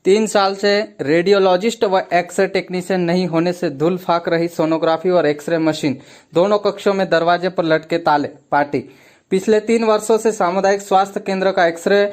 3 साल से रेडियोलॉजिस्ट व एक्सरे टेक्नीशियन नहीं होने से धूल फाक रही सोनोग्राफी और एक्सरे मशीन। दोनों कक्षों में दरवाजे पर लटके ताले। पार्टी पिछले 3 वर्षों से सामुदायिक स्वास्थ्य केंद्र का एक्सरे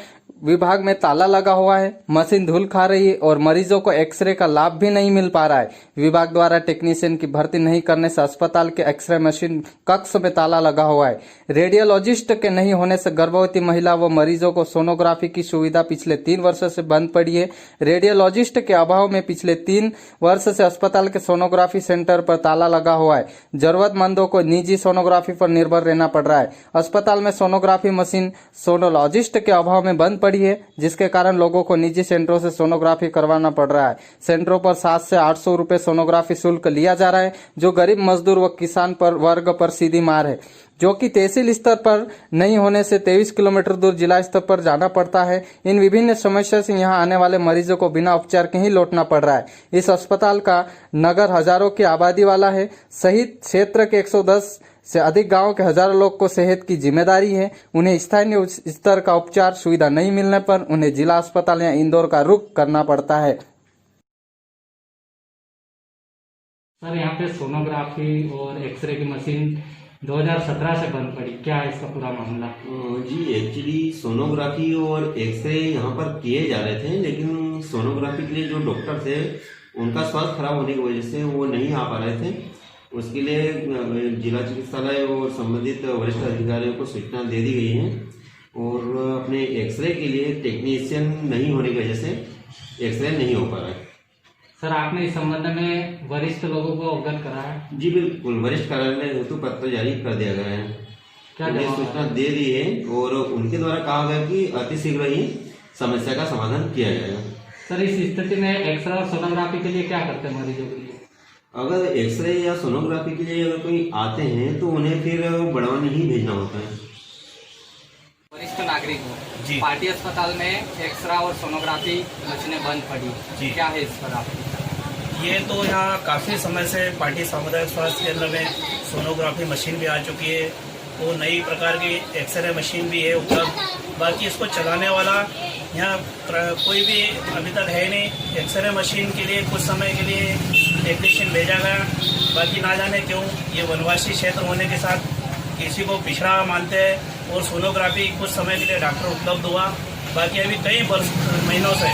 विभाग में ताला लगा हुआ है। मशीन धूल खा रही है और मरीजों को एक्सरे का लाभ भी नहीं मिल पा रहा है। विभाग द्वारा टेक्नीशियन की भर्ती नहीं करने से अस्पताल के एक्सरे मशीन कक्ष में ताला लगा हुआ है। रेडियोलॉजिस्ट के नहीं होने से गर्भवती महिला व मरीजों को सोनोग्राफी की सुविधा पिछले 3 वर्षों से बंद पड़ी है। रेडियोलॉजिस्ट के अभाव में पिछले 3 वर्ष से अस्पताल के सोनोग्राफी सेंटर पर ताला लगा हुआ है। जरूरतमंदों को निजी सोनोग्राफी पर निर्भर रहना पड़ रहा है। अस्पताल में सोनोग्राफी मशीन सोनोलॉजिस्ट के अभाव में बंद पड़ी है, जिसके कारण लोगों को निजी सेंटरों से सोनोग्राफी करवाना पड़ रहा है। सेंटरों पर 700 से 800 रुपए सोनोग्राफी शुल्क लिया जा रहा है, जो गरीब मजदूर व किसान पर वर्ग पर सीधी मार है, जो कि तहसील स्तर पर नहीं होने से 23 किलोमीटर दूर जिला स्तर पर जाना पड़ता है। इन विभिन्न समस्या से यहां आने वाले मरीजों को बिना उपचार के ही लौटना पड़ रहा है। इस अस्पताल का नगर हजारों की आबादी वाला है। शहीद क्षेत्र के 110 से अधिक गांवों के हजारों लोग को सेहत की जिम्मेदारी है। उन्हें स्थानीय स्तर का उपचार सुविधा नहीं मिलने पर उन्हें जिला अस्पताल या इंदौर का रुख करना पड़ता है। सर, यहाँ पे सोनोग्राफी और एक्सरे की मशीन 2017 से बंद पड़ी, क्या है इसका पूरा मामला? जी, एक्चुअली सोनोग्राफी और एक्सरे यहाँ पर किए जा रहे थे, लेकिन सोनोग्राफी के लिए जो डॉक्टर थे उनका स्वास्थ्य खराब होने की वजह से वो नहीं आ पा रहे थे। उसके लिए जिला चिकित्सालय और संबंधित वरिष्ठ अधिकारियों को सूचना दे दी गई है और अपने एक्सरे के लिए टेक्नीशियन नहीं होने की वजह से एक्सरे नहीं हो पा रहा है। सर, आपने इस संबंध में वरिष्ठ लोगों को अवगत कराया? जी बिल्कुल, वरिष्ठ कार्यालय हेतु पत्र जारी कर दिया गया है। क्या सूचना दे दी है और उनके द्वारा कहा गया कि अतिशीघ्र ही समस्या का समाधान किया जाएगा। सर, इस स्थिति में एक्सरे और सोनोग्राफी के लिए क्या करते हैं मरीजों के लिए? अगर एक्सरे या सोनोग्राफी के लिए अगर कोई आते हैं तो उन्हें फिर बड़वानी ही भेजना होता है। वरिष्ठ नागरिक हो, पार्टी अस्पताल में एक्सरे और सोनोग्राफी मशीनें बंद पड़ी, क्या है इस पर आपकी? ये तो यहाँ काफ़ी समय से पार्टी सामुदायिक स्वास्थ्य केंद्र में सोनोग्राफी मशीन भी आ चुकी है, वो नई प्रकार की एक्सरे मशीन भी है उपलब्ध। बाकी इसको चलाने वाला यहाँ कोई भी अभी तक है नहीं। एक्सरे मशीन के लिए कुछ समय के लिए टेक्नीशियन भेजा गया, बाकी ना जाने क्यों ये वनवासी क्षेत्र होने के साथ किसी को पिछड़ा मानते हैं। और सोनोग्राफी कुछ समय के लिए डॉक्टर उपलब्ध हुआ, बाकी अभी कई महीनों से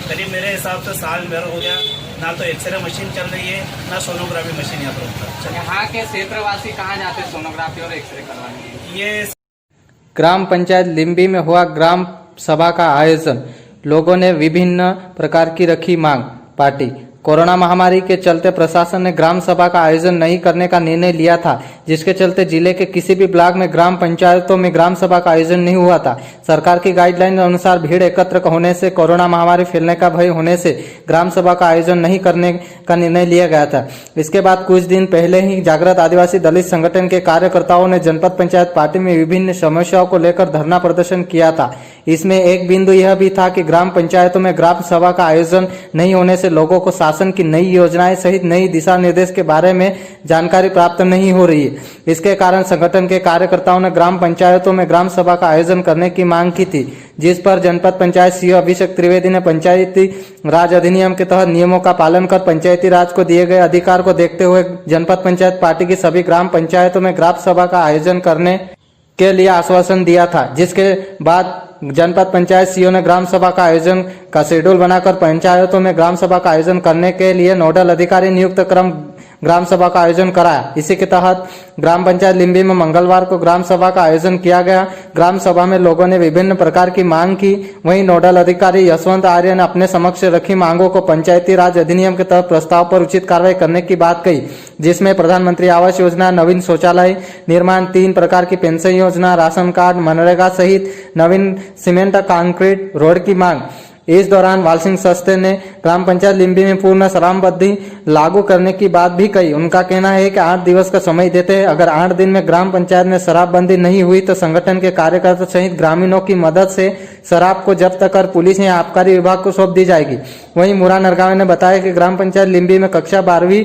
करीब मेरे हिसाब से साल भर हो गया, ना तो एक्सरे मशीन चल रही है ना सोनोग्राफी मशीन यहाँ पर उपलब्ध है। यहाँ के क्षेत्रवासी कहाँ जाते हैं सोनोग्राफी और एक्सरे करवाने? ये ग्राम पंचायत लिम्बी में हुआ ग्राम सभा का आयोजन। लोगों ने विभिन्न प्रकार की रखी मांग। पार्टी कोरोना महामारी के चलते प्रशासन ने ग्राम सभा का आयोजन नहीं करने का निर्णय लिया था, जिसके चलते जिले के किसी भी ब्लॉक में ग्राम पंचायतों में ग्राम सभा का आयोजन नहीं हुआ था। सरकार की गाइडलाइन अनुसार भीड़ एकत्र होने से कोरोना महामारी फैलने का भय होने से ग्राम सभा का आयोजन नहीं करने का निर्णय लिया गया था। इसके बाद कुछ दिन पहले ही जागृत आदिवासी दलित संगठन के कार्यकर्ताओं ने जनपद पंचायत पार्टी में विभिन्न समस्याओं को लेकर धरना प्रदर्शन किया था। इसमें एक बिंदु यह भी था कि ग्राम पंचायतों में ग्राम सभा का आयोजन नहीं होने से लोगों को शासन की नई योजनाएं सहित नई दिशा निर्देश के बारे में जानकारी प्राप्त नहीं हो रही है। इसके कारण संगठन के कार्यकर्ताओं ने ग्राम पंचायतों में ग्राम सभा का आयोजन करने की मांग की थी, जिस पर जनपद पंचायत सीईओ अभिषेक त्रिवेदी ने पंचायती राज अधिनियम के तहत नियमों का पालन कर पंचायती राज को दिए गए अधिकार को देखते हुए जनपद पंचायत पार्टी की सभी ग्राम पंचायतों में ग्राम सभा का आयोजन करने के लिए आश्वासन दिया था। जिसके बाद जनपद पंचायत सीईओ ने ग्राम सभा का आयोजन का शेड्यूल बनाकर पंचायतों में ग्राम सभा का आयोजन करने के लिए नोडल अधिकारी नियुक्त क्रम ग्राम सभा का आयोजन कराया। इसी के तहत ग्राम पंचायत लिम्बी में मंगलवार को ग्राम सभा का आयोजन किया गया। ग्राम सभा में लोगों ने विभिन्न प्रकार की मांग की। वहीं नोडल अधिकारी यशवंत आर्य ने अपने समक्ष रखी मांगों को पंचायती राज अधिनियम के तहत प्रस्ताव पर उचित कार्रवाई करने की बात कही, जिसमें प्रधानमंत्री आवास योजना, नवीन शौचालय निर्माण, 3 प्रकार की पेंशन योजना, राशन कार्ड, मनरेगा सहित नवीन सीमेंट कंक्रीट रोड की मांग। इस दौरान वालसिंह सस्ते ने ग्राम पंचायत लिम्बी में पूर्ण शराबबंदी लागू करने की बात भी कही। उनका कहना है कि 8 दिवस का समय देते हैं। अगर 8 दिन में ग्राम पंचायत में शराबबंदी नहीं हुई तो संगठन के कार्यकर्ता सहित ग्रामीणों की मदद से शराब को जब्त कर पुलिस या आबकारी विभाग को सौंप दी जाएगी। वहीं मुरा नरगावे ने बताया कि ग्राम पंचायत लिम्बी में कक्षा 12वीं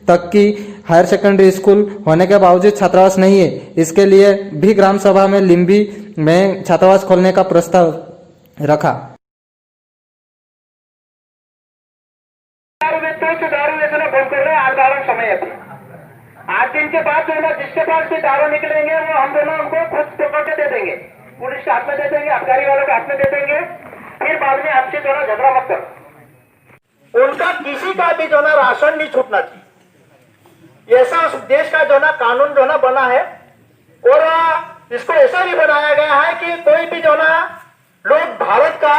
तक की हायर सेकेंडरी स्कूल होने के बावजूद छात्रावास नहीं है। इसके लिए भी ग्राम सभा में लिम्बी में छात्रावास खोलने का प्रस्ताव रखा। साधारण समय अभी 8 दिन के बाद जो है ना जिसके पास भी दारू निकलेंगे वो हम दोनों उनको खुद पकड़ के दे देंगे, पुलिस के हाथ में दे देंगे, आबकारी वालों के हाथ में दे देंगे। फिर बाद में हमसे जो ना झगड़ा मत करो। उनका किसी का भी जो ना राशन नहीं छूटना चाहिए, ऐसा उस देश का जो ना कानून जो ना बना है। और इसको ऐसा भी बनाया गया है कि कोई भी जो ना लोग भारत का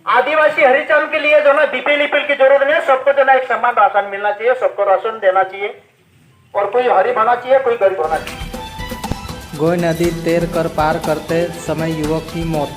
आदिवासी हरिजन के लिए जो ना बीपीएल की जरूरत नहीं है, सबको जो ना एक समान राशन मिलना चाहिए, सबको राशन देना चाहिए और कोई हरीब होना चाहिए, कोई गरीब होना चाहिए। गोई नदी तैर कर पार करते समय युवक की मौत।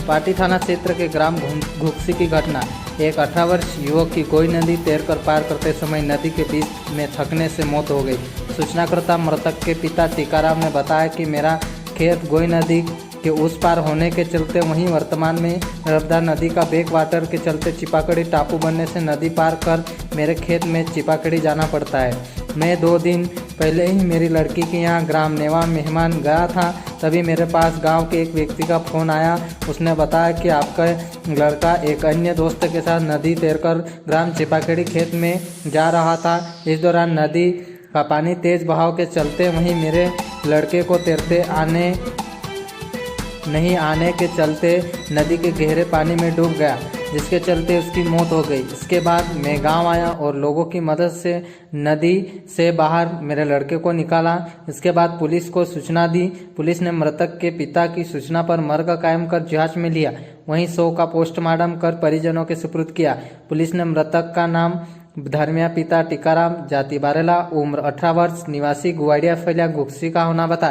पाटी थाना क्षेत्र के ग्राम घुक्सी की घटना। एक 18 वर्ष युवक की गोई नदी तैरकर पार करते समय नदी के बीच में थकने से मौत हो गई। सूचनाकर्ता मृतक के पिता टीकाराम ने बताया कि मेरा खेत गोई नदी के उस पार होने के चलते वहीं वर्तमान में नर्मदा नदी का बैक वाटर के चलते चिपाकड़ी टापू बनने से नदी पार कर मेरे खेत में चिपाकड़ी जाना पड़ता है। मैं 2 दिन पहले ही मेरी लड़की के यहाँ ग्राम नेवा मेहमान गया था, तभी मेरे पास गांव के एक व्यक्ति का फ़ोन आया। उसने बताया कि आपका लड़का एक अन्य दोस्त के साथ नदी तैरकर ग्राम चिपाकड़ी खेत में जा रहा था। इस दौरान नदी का पानी तेज बहाव के चलते वहीं मेरे लड़के को तैरते नहीं आने के चलते नदी के गहरे पानी में डूब गया, जिसके चलते उसकी मौत हो गई। इसके बाद मैं गांव आया और लोगों की मदद से नदी से बाहर मेरे लड़के को निकाला। इसके बाद पुलिस को सूचना दी। पुलिस ने मृतक के पिता की सूचना पर मर्ग कायम कर जांच में लिया, वहीं शव का पोस्टमार्टम कर परिजनों के सुपुर्द किया। पुलिस ने मृतक का नाम धर्मिया, पिता टीकाराम, जाति बारेला, उम्र 18 वर्ष, निवासी गुवाड़िया फैलिया घुक्सी का होना बताया।